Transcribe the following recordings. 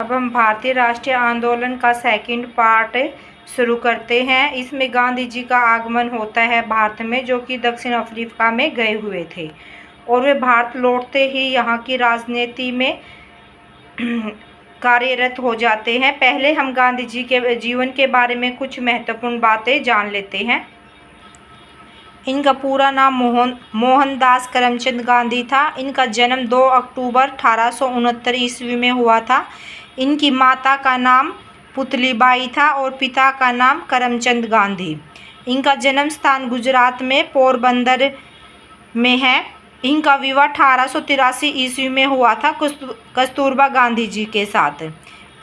अब हम भारतीय राष्ट्रीय आंदोलन का सेकंड पार्ट शुरू करते हैं। इसमें गांधी जी का आगमन होता है भारत में, जो कि दक्षिण अफ्रीका में गए हुए थे और वे भारत लौटते ही यहाँ की राजनीति में कार्यरत हो जाते हैं। पहले हम गांधी जी के जीवन के बारे में कुछ महत्वपूर्ण बातें जान लेते हैं। इनका पूरा नाम मोहनदास करमचंद गांधी था। इनका जन्म 2 अक्टूबर 1869 ईस्वी में हुआ था। इनकी माता का नाम पुतलीबाई था और पिता का नाम करमचंद गांधी। इनका जन्म स्थान गुजरात में पोरबंदर में है। इनका विवाह 1883 ईस्वी में हुआ था कस्तूरबा गांधी जी के साथ।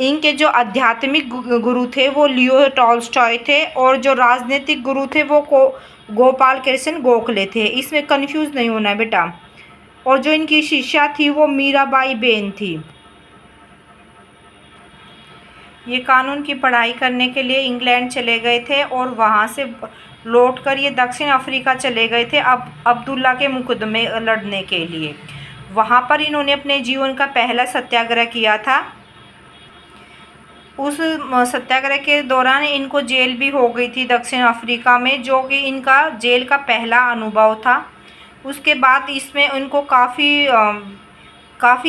इनके जो आध्यात्मिक गुरु थे वो लियो टॉल्स्टॉय थे और जो राजनीतिक गुरु थे वो गोपाल कृष्ण गोखले थे। इसमें कंफ्यूज नहीं होना बेटा। और जो इनकी शिष्या थी वो मीराबाई बेन थी। ये कानून की पढ़ाई करने के लिए इंग्लैंड चले गए थे और वहाँ से लौटकर ये दक्षिण अफ्रीका चले गए थे अब्दुल्ला के मुकदमे लड़ने के लिए। वहाँ पर इन्होंने अपने जीवन का पहला सत्याग्रह किया था। उस सत्याग्रह के दौरान इनको जेल भी हो गई थी दक्षिण अफ्रीका में, जो कि इनका जेल का पहला अनुभव था। उसके बाद इसमें इनको काफ़ी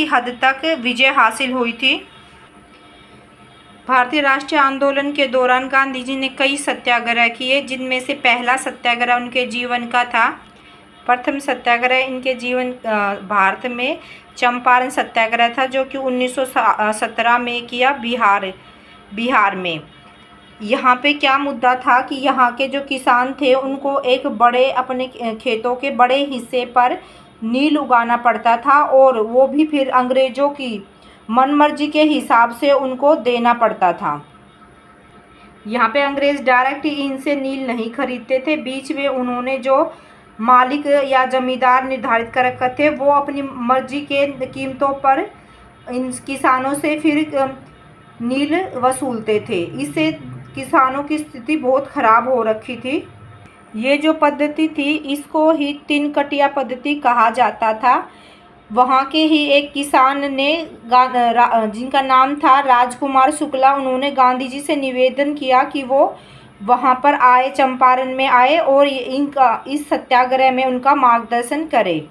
हद तक विजय हासिल हुई थी। भारतीय राष्ट्रीय आंदोलन के दौरान गांधी जी ने कई सत्याग्रह किए, जिनमें से पहला सत्याग्रह उनके जीवन का था। प्रथम सत्याग्रह इनके जीवन भारत में चंपारण सत्याग्रह था, जो कि 1917 में किया बिहार में। यहाँ पे क्या मुद्दा था कि यहाँ के जो किसान थे उनको एक अपने खेतों के बड़े हिस्से पर नील उगाना पड़ता था और वो भी फिर अंग्रेज़ों की मनमर्जी के हिसाब से उनको देना पड़ता था। यहाँ पे अंग्रेज़ डायरेक्ट इनसे नील नहीं खरीदते थे। बीच में उन्होंने जो मालिक या जमींदार निर्धारित कर रखे थे वो अपनी मर्जी के कीमतों पर इन किसानों से फिर नील वसूलते थे। इससे किसानों की स्थिति बहुत ख़राब हो रखी थी। ये जो पद्धति थी इसको ही 3 कटिया पद्धति कहा जाता था। वहाँ के ही एक किसान ने जिनका नाम था राजकुमार शुक्ला, उन्होंने गांधी जी से निवेदन किया कि वो वहाँ पर आए, चंपारण में आए और इस सत्याग्रह में उनका मार्गदर्शन करे।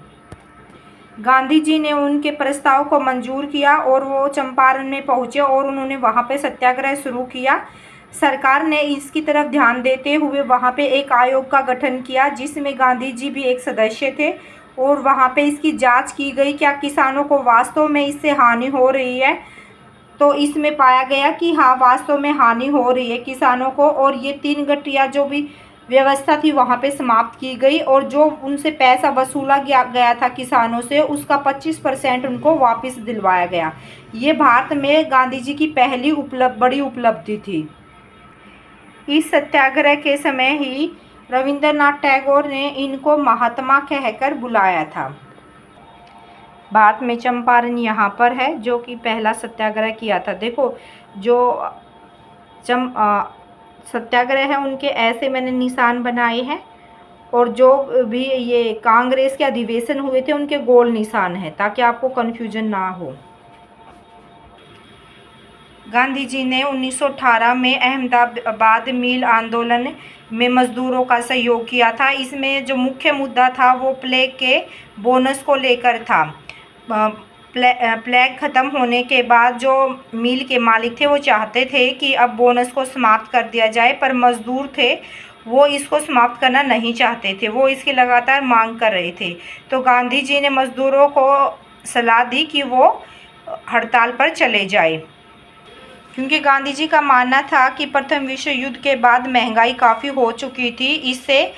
गांधी जी ने उनके प्रस्ताव को मंजूर किया और वो चंपारण में पहुँचे और उन्होंने वहाँ पे सत्याग्रह शुरू किया। सरकार ने इसकी तरफ ध्यान देते हुए वहाँ पे एक आयोग का गठन किया, जिसमें गांधी जी भी एक सदस्य थे और वहाँ पे इसकी जांच की गई क्या किसानों को वास्तव में इससे हानि हो रही है। तो इसमें पाया गया कि हाँ, वास्तव में हानि हो रही है किसानों को और ये 3 गठिया जो भी व्यवस्था थी वहाँ पे समाप्त की गई और जो उनसे पैसा वसूला गया था किसानों से उसका 25% उनको वापस दिलवाया गया। ये भारत में गांधी जी की पहली बड़ी उपलब्धि थी। इस सत्याग्रह के समय ही रविंद्रनाथ टैगोर ने इनको महात्मा कहकर बुलाया था। भारत में चंपारण यहाँ पर है, जो कि पहला सत्याग्रह किया था। देखो जो सत्याग्रह है उनके ऐसे मैंने निशान बनाए हैं और जो भी ये कांग्रेस के अधिवेशन हुए थे उनके गोल निशान है, ताकि आपको कन्फ्यूजन ना हो। गांधी जी ने 1918 में अहमदाबाद मिल आंदोलन में मज़दूरों का सहयोग किया था। इसमें जो मुख्य मुद्दा था वो प्लेग के बोनस को लेकर था। प्लेग ख़त्म होने के बाद जो मिल के मालिक थे वो चाहते थे कि अब बोनस को समाप्त कर दिया जाए, पर मज़दूर थे वो इसको समाप्त करना नहीं चाहते थे, वो इसकी लगातार मांग कर रहे थे। तो गांधी जी ने मज़दूरों को सलाह दी कि वो हड़ताल पर चले जाए, क्योंकि गांधी जी का मानना था कि प्रथम विश्व युद्ध के बाद महंगाई काफ़ी हो चुकी थी। इससे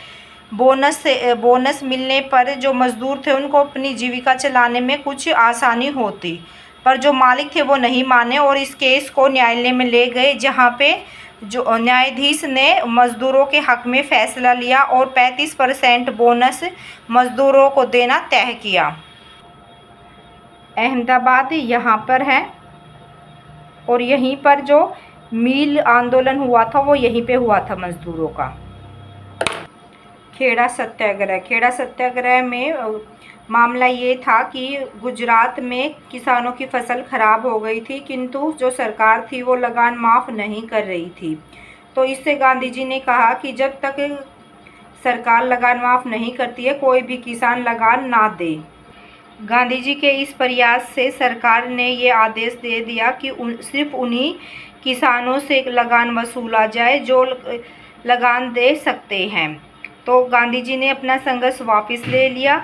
बोनस मिलने पर जो मज़दूर थे उनको अपनी जीविका चलाने में कुछ आसानी होती, पर जो मालिक थे वो नहीं माने और इस केस को न्यायालय में ले गए, जहाँ पे जो न्यायाधीश ने मज़दूरों के हक़ में फ़ैसला लिया और 35% बोनस मज़दूरों को देना तय किया। अहमदाबाद यहाँ पर है और यहीं पर जो मिल आंदोलन हुआ था वो यहीं पे हुआ था मज़दूरों का। खेड़ा सत्याग्रह में मामला ये था कि गुजरात में किसानों की फसल खराब हो गई थी, किंतु जो सरकार थी वो लगान माफ़ नहीं कर रही थी। तो इससे गांधी जी ने कहा कि जब तक सरकार लगान माफ़ नहीं करती है, कोई भी किसान लगान ना दे। गांधी जी के इस प्रयास से सरकार ने ये आदेश दे दिया कि सिर्फ उन्हीं किसानों से लगान वसूला जाए जो लगान दे सकते हैं। तो गांधी जी ने अपना संघर्ष वापस ले लिया।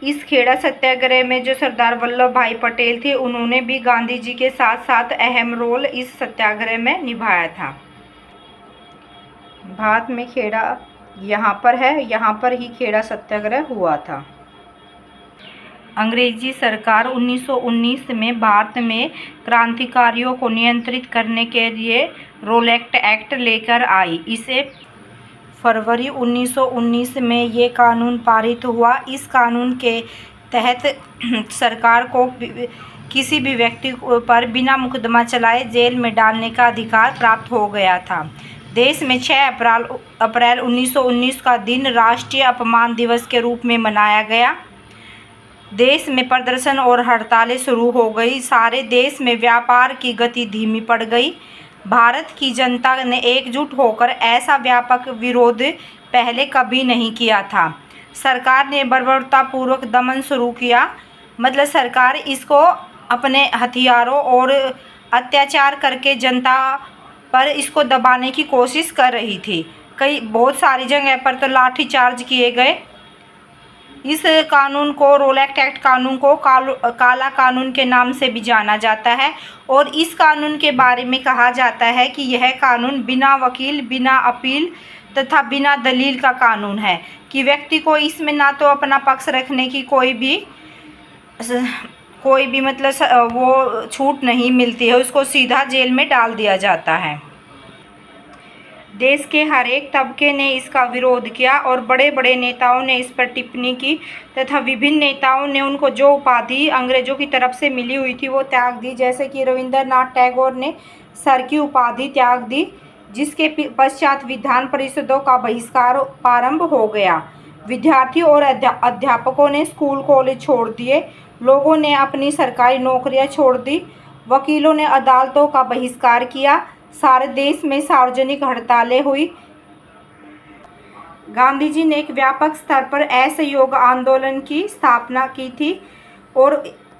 इस खेड़ा सत्याग्रह में जो सरदार वल्लभ भाई पटेल थे, उन्होंने भी गांधी जी के साथ साथ अहम रोल इस सत्याग्रह में निभाया था। भारत में खेड़ा यहाँ पर है, यहाँ पर ही खेड़ा सत्याग्रह हुआ था। अंग्रेजी सरकार 1919 में भारत में क्रांतिकारियों को नियंत्रित करने के लिए रोलेक्ट एक्ट लेकर आई। इसे फरवरी 1919 में ये कानून पारित हुआ। इस कानून के तहत सरकार को किसी भी व्यक्ति पर बिना मुकदमा चलाए जेल में डालने का अधिकार प्राप्त हो गया था। देश में 6 अप्रैल 1919 का दिन राष्ट्रीय अपमान दिवस के रूप में मनाया गया। देश में प्रदर्शन और हड़तालें शुरू हो गई। सारे देश में व्यापार की गति धीमी पड़ गई। भारत की जनता ने एकजुट होकर ऐसा व्यापक विरोध पहले कभी नहीं किया था। सरकार ने बर्बरतापूर्वक दमन शुरू किया, मतलब सरकार इसको अपने हथियारों और अत्याचार करके जनता पर इसको दबाने की कोशिश कर रही थी। बहुत सारी जगह पर तो लाठीचार्ज किए गए। इस कानून को, रोलेक्ट एक्ट कानून को काला कानून के नाम से भी जाना जाता है और इस कानून के बारे में कहा जाता है कि यह कानून बिना वकील, बिना अपील तथा बिना दलील का कानून है, कि व्यक्ति को इसमें ना तो अपना पक्ष रखने की कोई भी मतलब वो छूट नहीं मिलती है, उसको सीधा जेल में डाल दिया जाता है। देश के हर एक तबके ने इसका विरोध किया और बड़े बड़े नेताओं ने इस पर टिप्पणी की तथा विभिन्न नेताओं ने उनको जो उपाधि अंग्रेजों की तरफ से मिली हुई थी वो त्याग दी। जैसे कि रविंद्रनाथ टैगोर ने सर की उपाधि त्याग दी, जिसके पश्चात विधान परिषदों का बहिष्कार प्रारंभ हो गया। विद्यार्थी और अध्यापकों ने स्कूल कॉलेज छोड़ दिए। लोगों ने अपनी सरकारी नौकरियां छोड़ दी। वकीलों ने अदालतों का बहिष्कार किया। सारे देश में सार्वजनिक हड़तालें हुई। गांधी जी ने एक व्यापक स्तर पर असहयोग आंदोलन की स्थापना की थी और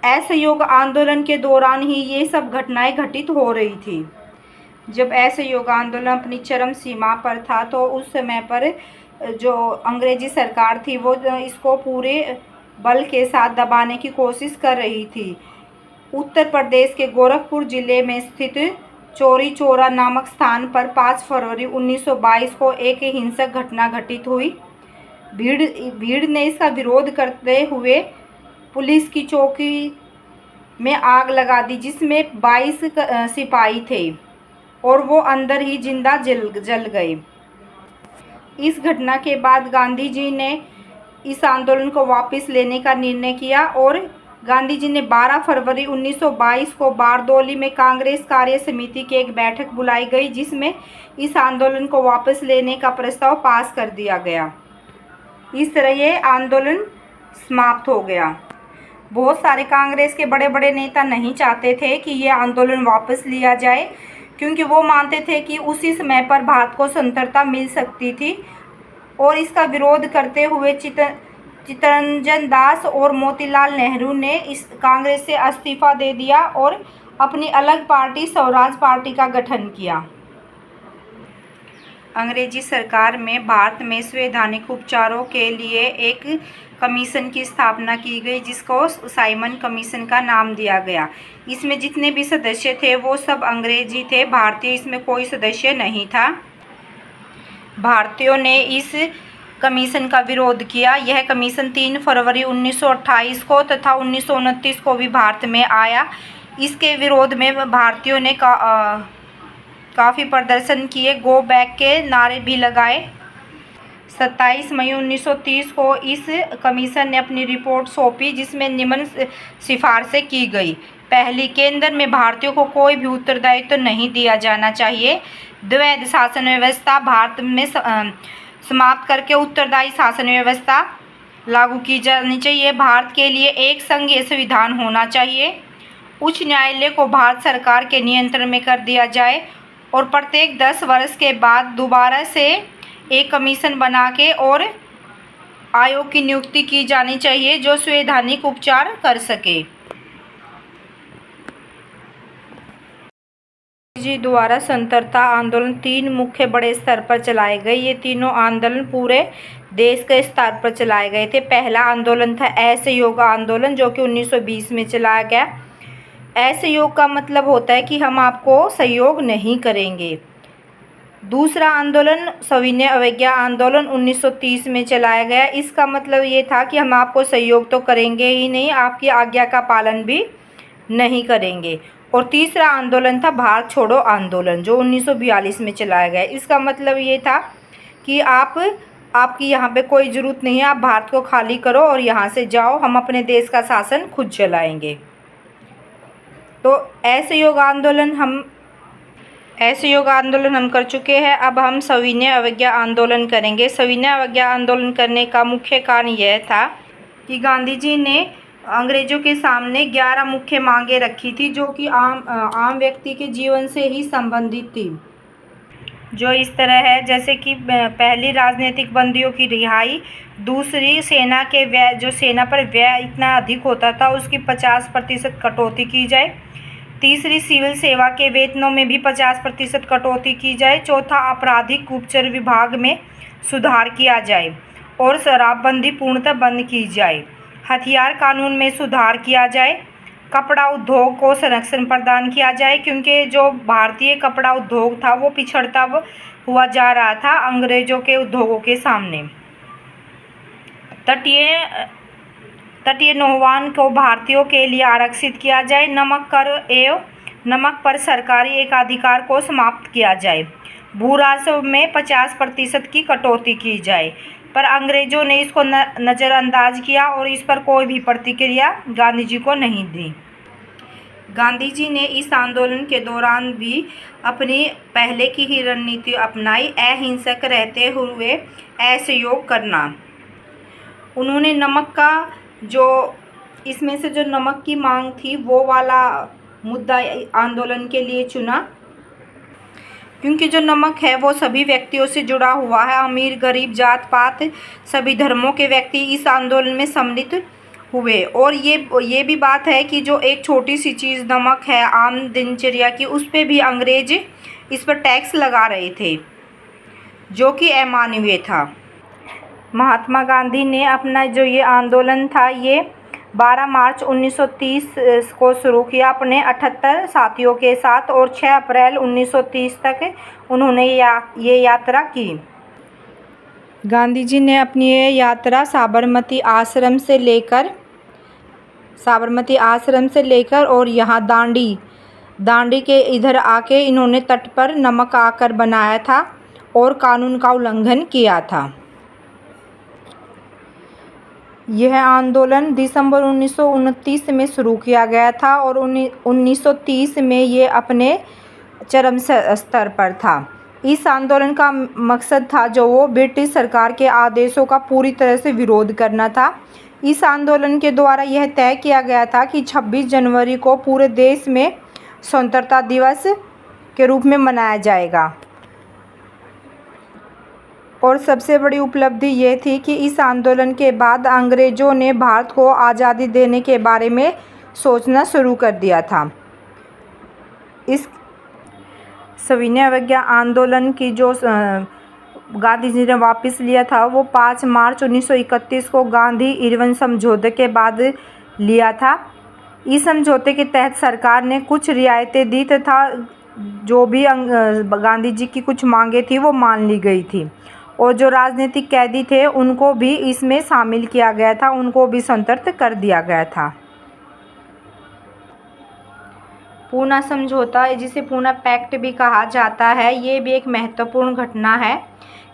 असहयोग आंदोलन के दौरान ही ये सब घटनाएं घटित हो रही थी। जब असहयोग आंदोलन अपनी चरम सीमा पर था तो उस समय पर जो अंग्रेजी सरकार थी वो इसको पूरे बल के साथ दबाने की कोशिश कर रही थी। उत्तर प्रदेश के गोरखपुर जिले में स्थित चौरी चौरा नामक स्थान पर 5 फरवरी 1922 को एक हिंसक घटना घटित हुई। भीड़ ने इसका विरोध करते हुए पुलिस की चौकी में आग लगा दी, जिसमें 22 सिपाही थे और वो अंदर ही जिंदा जल गए। इस घटना के बाद गांधी जी ने इस आंदोलन को वापस लेने का निर्णय किया और गांधी जी ने 12 फरवरी 1922 को बारदौली में कांग्रेस कार्य समिति की एक बैठक बुलाई गई, जिसमें इस आंदोलन को वापस लेने का प्रस्ताव पास कर दिया गया। इस तरह ये आंदोलन समाप्त हो गया। बहुत सारे कांग्रेस के बड़े बड़े नेता नहीं चाहते थे कि ये आंदोलन वापस लिया जाए, क्योंकि वो मानते थे कि उसी समय पर भारत को स्वतंत्रता मिल सकती थी और इसका विरोध करते हुए चित्तरंजन दास और मोतीलाल नेहरू ने इस कांग्रेस से इस्तीफा दे दिया और अपनी अलग पार्टी स्वराज पार्टी का गठन किया। अंग्रेजी सरकार में भारत में संवैधानिक उपचारों के लिए एक कमीशन की स्थापना की गई, जिसको साइमन कमीशन का नाम दिया गया। इसमें जितने भी सदस्य थे वो सब अंग्रेजी थे, भारतीय इसमें कोई सदस्य नहीं था। भारतीयों ने इस कमीशन का विरोध किया। यह कमीशन 3 फरवरी 1928 को तथा 1929 को भी भारत में आया। इसके विरोध में भारतीयों ने काफ़ी प्रदर्शन किए, गो बैक के नारे भी लगाए। 27 मई 1930 को इस कमीशन ने अपनी रिपोर्ट सौंपी, जिसमें निम्न सिफारिशें की गई। पहली, केंद्र में भारतीयों को कोई भी उत्तरदायित्व नहीं दिया जाना चाहिए। द्वैध शासन व्यवस्था भारत में समाप्त करके उत्तरदायी शासन व्यवस्था लागू की जानी चाहिए। भारत के लिए एक संघीय संविधान होना चाहिए। उच्च न्यायालय को भारत सरकार के नियंत्रण में कर दिया जाए और प्रत्येक 10 वर्ष के बाद दोबारा से एक कमीशन बना के और आयोग की नियुक्ति की जानी चाहिए जो संवैधानिक उपचार कर सके। जी द्वारा स्वतंत्रता आंदोलन 3 मुख्य बड़े स्तर पर चलाए गए। ये तीनों आंदोलन पूरे देश के स्तर पर चलाए गए थे। पहला आंदोलन था असहयोग आंदोलन जो कि 1920 में चलाया गया। असहयोग का मतलब होता है कि हम आपको सहयोग नहीं करेंगे। दूसरा आंदोलन सविनय अवज्ञा आंदोलन 1930 में चलाया गया। इसका मतलब ये था कि हम आपको सहयोग तो करेंगे ही नहीं, आपकी आज्ञा का पालन भी नहीं करेंगे। और तीसरा आंदोलन था भारत छोड़ो आंदोलन जो 1942 में चलाया गया। इसका मतलब ये था कि आपकी यहाँ पे कोई ज़रूरत नहीं है, आप भारत को खाली करो और यहाँ से जाओ, हम अपने देश का शासन खुद चलाएंगे। तो असहयोग आंदोलन हम कर चुके हैं। अब हम सविनय अवज्ञा आंदोलन करेंगे। सविनय अवज्ञा आंदोलन करने का मुख्य कारण यह था कि गांधी जी ने अंग्रेज़ों के सामने 11 मुख्य मांगें रखी थी जो कि आम व्यक्ति के जीवन से ही संबंधित थी, जो इस तरह है जैसे कि पहली राजनीतिक बंदियों की रिहाई, दूसरी सेना के व्यय, जो सेना पर व्यय इतना अधिक होता था उसकी 50% कटौती की जाए, तीसरी सिविल सेवा के वेतनों में भी 50% कटौती की जाए, चौथा आपराधिक गुप्तचर विभाग में सुधार किया जाए और शराबबंदी पूर्णतः बंद की जाए, हथियार कानून में सुधार किया जाए, कपड़ा उद्योग को संरक्षण प्रदान किया जाए क्योंकि जो भारतीय कपड़ा उद्योग था वो पिछड़ता हुआ जा रहा था अंग्रेज़ों के उद्योगों के सामने। तटीय नौवान को भारतीयों के लिए आरक्षित किया जाए, नमक कर एवं नमक पर सरकारी एकाधिकार को समाप्त किया जाए, भू राजस्व में 50% की कटौती की जाए। पर अंग्रेज़ों ने इसको नज़रअंदाज किया और इस पर कोई भी प्रतिक्रिया गांधी जी को नहीं दी। गांधी जी ने इस आंदोलन के दौरान भी अपनी पहले की ही रणनीति अपनाई, अहिंसक रहते हुए असहयोग करना। उन्होंने नमक का इसमें से जो नमक की मांग थी वो वाला मुद्दा आंदोलन के लिए चुना क्योंकि जो नमक है वो सभी व्यक्तियों से जुड़ा हुआ है। अमीर गरीब जात पात सभी धर्मों के व्यक्ति इस आंदोलन में सम्मिलित हुए। और ये भी बात है कि जो एक छोटी सी चीज़ नमक है आम दिनचर्या की, उस पर भी अंग्रेज इस पर टैक्स लगा रहे थे जो कि अमानवीय था। महात्मा गांधी ने अपना जो ये आंदोलन था ये 12 मार्च 1930 को शुरू किया अपने 78 साथियों के साथ और 6 अप्रैल 1930 तक उन्होंने ये यात्रा की। गांधी जी ने अपनी ये यात्रा साबरमती आश्रम से लेकर और यहाँ दांडी के इधर आके इन्होंने तट पर नमक आकर बनाया था और कानून का उल्लंघन किया था। यह आंदोलन दिसंबर 1929 में शुरू किया गया था और 1930 में ये अपने चरम स्तर पर था। इस आंदोलन का मकसद था जो वो ब्रिटिश सरकार के आदेशों का पूरी तरह से विरोध करना था। इस आंदोलन के द्वारा यह तय किया गया था कि 26 जनवरी को पूरे देश में स्वतंत्रता दिवस के रूप में मनाया जाएगा। और सबसे बड़ी उपलब्धि ये थी कि इस आंदोलन के बाद अंग्रेज़ों ने भारत को आज़ादी देने के बारे में सोचना शुरू कर दिया था। इस सविनय अवज्ञा आंदोलन की जो गांधी जी ने वापस लिया था वो 5 मार्च 1931 को गांधी इरविन समझौते के बाद लिया था। इस समझौते के तहत सरकार ने कुछ रियायतें दी तथा जो भी गांधी जी की कुछ मांगें थी वो मान ली गई थी और जो राजनीतिक कैदी थे उनको भी इसमें शामिल किया गया था, उनको भी स्वतंत्र कर दिया गया था। पूना समझौता, जिसे पूना पैक्ट भी कहा जाता है, ये भी एक महत्वपूर्ण घटना है।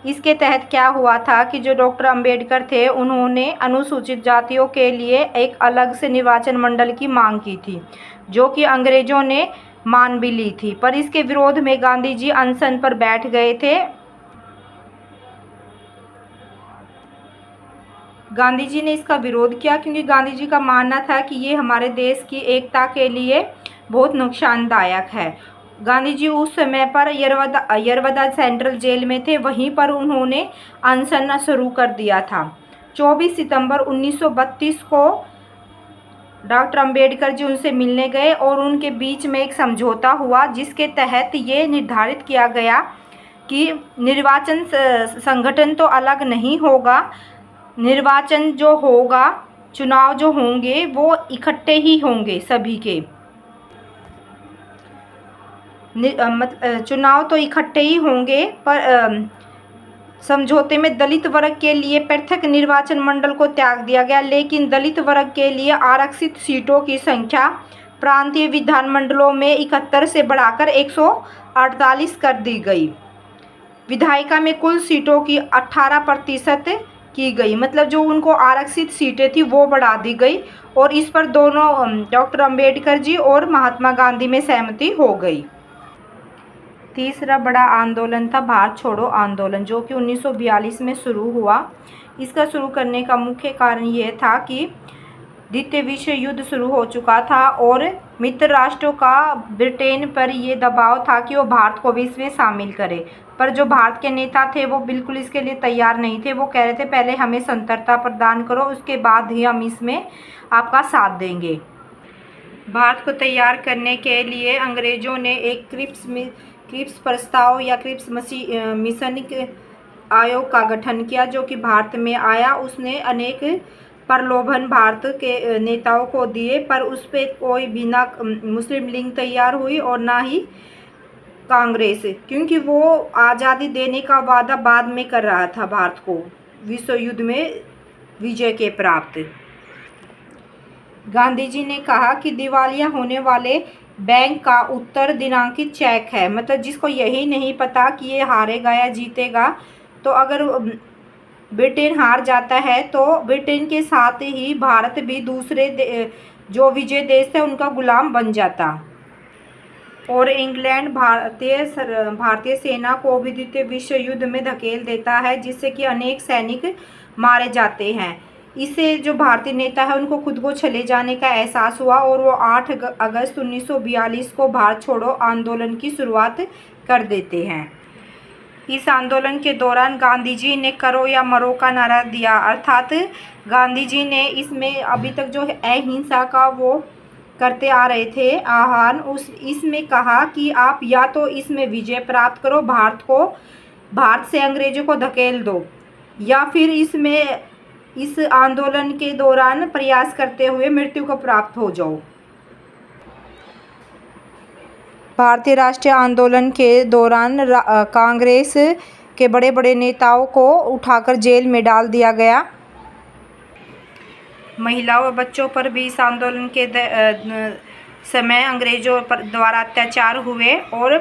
इसके तहत क्या हुआ था कि जो डॉक्टर अंबेडकर थे उन्होंने अनुसूचित जातियों के लिए एक अलग से निर्वाचन मंडल की मांग की थी जो कि अंग्रेज़ों ने मान भी ली थी। पर इसके विरोध में गांधी जी अनशन पर बैठ गए थे। गांधी जी ने इसका विरोध किया क्योंकि गांधी जी का मानना था कि ये हमारे देश की एकता के लिए बहुत नुकसानदायक है। गांधी जी उस समय पर यरवदा सेंट्रल जेल में थे, वहीं पर उन्होंने अनशन शुरू कर दिया था। 24 सितंबर 1932 को डॉक्टर अंबेडकर जी उनसे मिलने गए और उनके बीच में एक समझौता हुआ जिसके तहत ये निर्धारित किया गया कि निर्वाचन संगठन तो अलग नहीं होगा, निर्वाचन जो होगा, चुनाव जो होंगे वो इकट्ठे ही होंगे सभी के। चुनाव तो इकट्ठे ही होंगे, पर समझौते में दलित वर्ग के लिए पृथक निर्वाचन मंडल को त्याग दिया गया, लेकिन दलित वर्ग के लिए आरक्षित सीटों की संख्या प्रांतीय विधानमंडलों में 71 से बढ़ाकर 148 कर दी गई। विधायिका में कुल सीटों की 18% की गई, मतलब जो उनको आरक्षित सीटें थी वो बढ़ा दी गई, और इस पर दोनों डॉक्टर अंबेडकर जी और महात्मा गांधी में सहमति हो गई। तीसरा बड़ा आंदोलन था भारत छोड़ो आंदोलन, जो कि 1942 में शुरू हुआ। इसका शुरू करने का मुख्य कारण ये था कि द्वितीय विश्व युद्ध शुरू हो चुका था और मित्र राष्ट्रों का ब्रिटेन पर ये दबाव था कि वो भारत को भी इसमें शामिल करे, पर जो भारत के नेता थे वो बिल्कुल इसके लिए तैयार नहीं थे। वो कह रहे थे पहले हमें स्वतंत्रता प्रदान करो, उसके बाद ही हम इसमें आपका साथ देंगे। भारत को तैयार करने के लिए अंग्रेज़ों ने एक क्रिप्स प्रस्ताव या क्रिप्स मिशन आयोग का गठन किया, जो कि भारत में आया। उसने अनेक प्रलोभन भारत के नेताओं को दिए, पर उस पर कोई भी ना मुस्लिम लीग तैयार हुई और ना ही कांग्रेस, क्योंकि वो आज़ादी देने का वादा बाद में कर रहा था भारत को विश्व युद्ध में विजय के प्राप्त। गांधी जी ने कहा कि दिवालिया होने वाले बैंक का उत्तर दिनांकित चेक है, मतलब जिसको यही नहीं पता कि ये हारेगा या जीतेगा, तो अगर ब्रिटेन हार जाता है तो ब्रिटेन के साथ ही भारत भी दूसरे जो विजय देश है उनका गुलाम बन जाता, और इंग्लैंड भारतीय सेना को भी द्वितीय विश्व युद्ध में धकेल देता है, जिससे कि अनेक सैनिक मारे जाते हैं। इससे जो भारतीय नेता है उनको खुद को चले जाने का एहसास हुआ और वो 8 अगस्त 1942 को भारत छोड़ो आंदोलन की शुरुआत कर देते हैं। इस आंदोलन के दौरान गांधी जी ने करो या मरो का नारा दिया, अर्थात गांधी जी ने इसमें अभी तक जो अहिंसा का वो करते आ रहे थे आह्वान, इसमें कहा कि आप या तो इसमें विजय प्राप्त करो, भारत से अंग्रेजों को धकेल दो, या फिर इस आंदोलन के दौरान प्रयास करते हुए मृत्यु को प्राप्त हो जाओ। भारतीय राष्ट्रीय आंदोलन के दौरान कांग्रेस के बड़े बड़े नेताओं को उठाकर जेल में डाल दिया गया। महिलाओं और बच्चों पर भी इस आंदोलन के समय अंग्रेजों द्वारा अत्याचार हुए और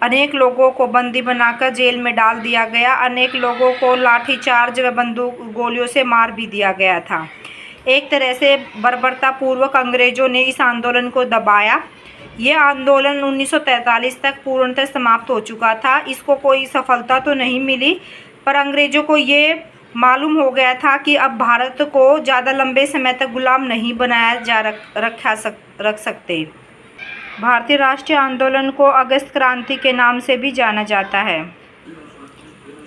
अनेक लोगों को बंदी बनाकर जेल में डाल दिया गया। अनेक लोगों को लाठीचार्ज व बंदूक गोलियों से मार भी दिया गया था। एक तरह से बर्बरतापूर्वक अंग्रेजों ने इस आंदोलन को दबाया। यह आंदोलन 1943 तक पूर्णतः समाप्त हो चुका था। इसको कोई सफलता तो नहीं मिली, पर अंग्रेजों को ये मालूम हो गया था कि अब भारत को ज़्यादा लंबे समय तक गुलाम नहीं बनाया रख सकते। भारतीय राष्ट्रीय आंदोलन को अगस्त क्रांति के नाम से भी जाना जाता है।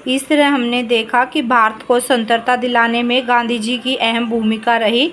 इस तरह हमने देखा कि भारत को स्वतंत्रता दिलाने में गांधी जी की अहम भूमिका रही।